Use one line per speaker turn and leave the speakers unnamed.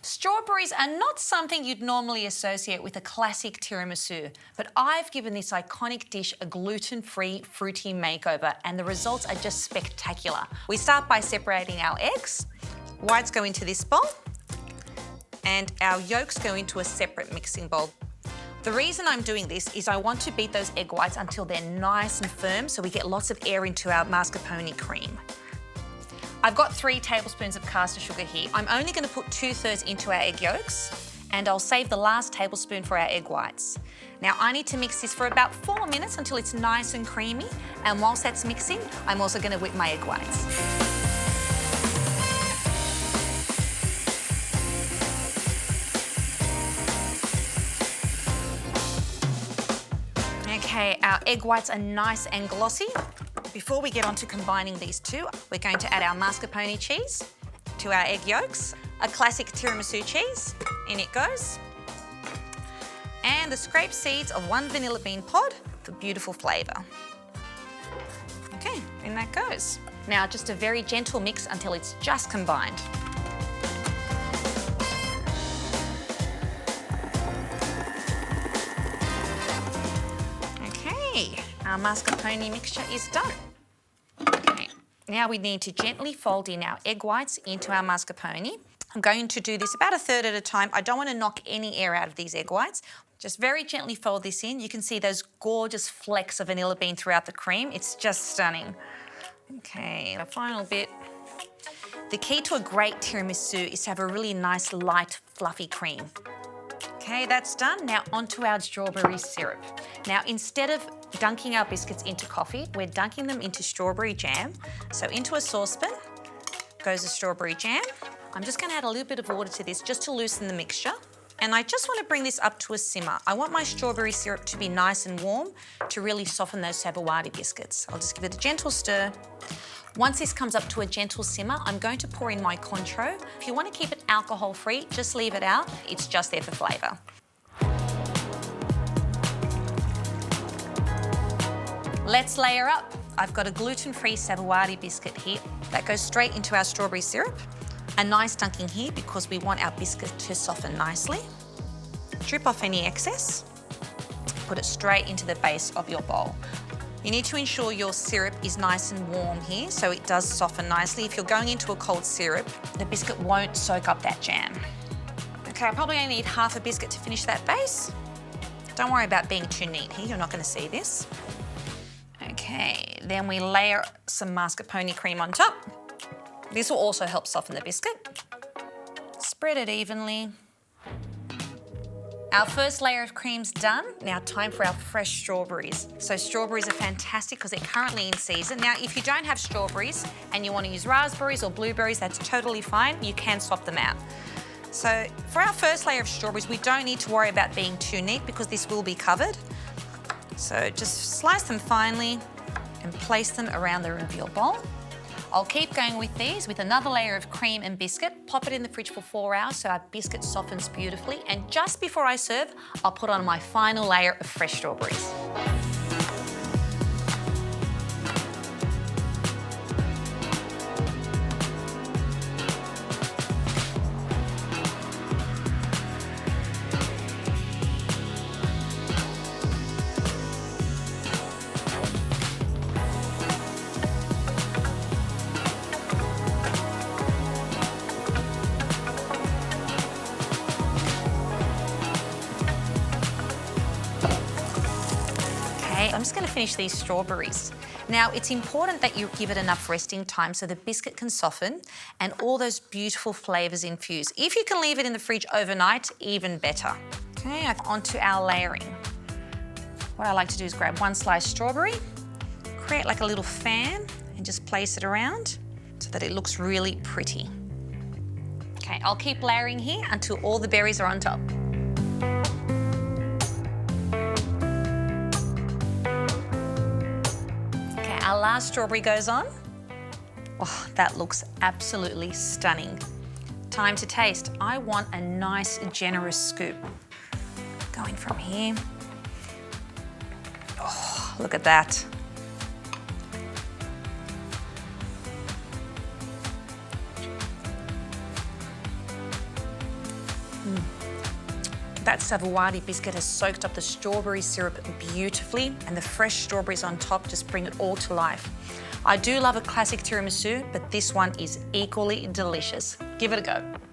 Strawberries are not something you'd normally associate with a classic tiramisu, but I've given this iconic dish a gluten-free fruity makeover and the results are just spectacular. We start by separating our eggs. Whites go into this bowl and our yolks go into a separate mixing bowl. The reason I'm doing this is I want to beat those egg whites until they're nice and firm so we get lots of air into our mascarpone cream. I've got 3 tablespoons of caster sugar here. I'm only going to put 2/3 into our egg yolks and I'll save the last tablespoon for our egg whites. Now I need to mix this for about 4 minutes until it's nice and creamy, and whilst that's mixing, I'm also going to whip my egg whites. Okay, our egg whites are nice and glossy. Before we get on to combining these two, we're going to add our mascarpone cheese to our egg yolks, a classic tiramisu cheese, in it goes, and the scraped seeds of 1 vanilla bean pod for beautiful flavour. Okay, in that goes. Now just a very gentle mix until it's just combined. Our mascarpone mixture is done. Okay, now we need to gently fold in our egg whites into our mascarpone. I'm going to do this about 1/3 at a time. I don't want to knock any air out of these egg whites. Just very gently fold this in. You can see those gorgeous flecks of vanilla bean throughout the cream. It's just stunning. Okay, the final bit. The key to a great tiramisu is to have a really nice, light, fluffy cream. Okay, that's done. Now onto our strawberry syrup. Now instead of dunking our biscuits into coffee, we're dunking them into strawberry jam. So into a saucepan goes the strawberry jam. I'm just going to add a little bit of water to this just to loosen the mixture. And I just want to bring this up to a simmer. I want my strawberry syrup to be nice and warm to really soften those savoiardi biscuits. I'll just give it a gentle stir. Once this comes up to a gentle simmer, I'm going to pour in my Cointreau. If you want to keep it alcohol-free, just leave it out. It's just there for flavour. Let's layer up. I've got a gluten-free savoiardi biscuit here that goes straight into our strawberry syrup. A nice dunking here because we want our biscuit to soften nicely. Drip off any excess. Put it straight into the base of your bowl. You need to ensure your syrup is nice and warm here so it does soften nicely. If you're going into a cold syrup, the biscuit won't soak up that jam. Okay, I probably only need half a biscuit to finish that base. Don't worry about being too neat here, you're not going to see this. Okay, then we layer some mascarpone cream on top. This will also help soften the biscuit. Spread it evenly. Our first layer of cream's done. Now time for our fresh strawberries. So strawberries are fantastic because they're currently in season. Now if you don't have strawberries and you want to use raspberries or blueberries, that's totally fine. You can swap them out. So for our first layer of strawberries, we don't need to worry about being too neat because this will be covered. So just slice them finely and place them around the rim of your bowl. I'll keep going with these with another layer of cream and biscuit, pop it in the fridge for 4 hours so our biscuit softens beautifully, and just before I serve, I'll put on my final layer of fresh strawberries. I'm just going to finish these strawberries. Now, it's important that you give it enough resting time so the biscuit can soften and all those beautiful flavours infuse. If you can leave it in the fridge overnight, even better. Okay, onto our layering. What I like to do is grab 1 sliced strawberry, create like a little fan and just place it around so that it looks really pretty. Okay, I'll keep layering here until all the berries are on top. Our last strawberry goes on. Oh, that looks absolutely stunning. Time to taste. I want a nice, generous scoop. Going from here. Oh, look at that. That savoiardi biscuit has soaked up the strawberry syrup beautifully, and the fresh strawberries on top just bring it all to life. I do love a classic tiramisu, but this one is equally delicious. Give it a go.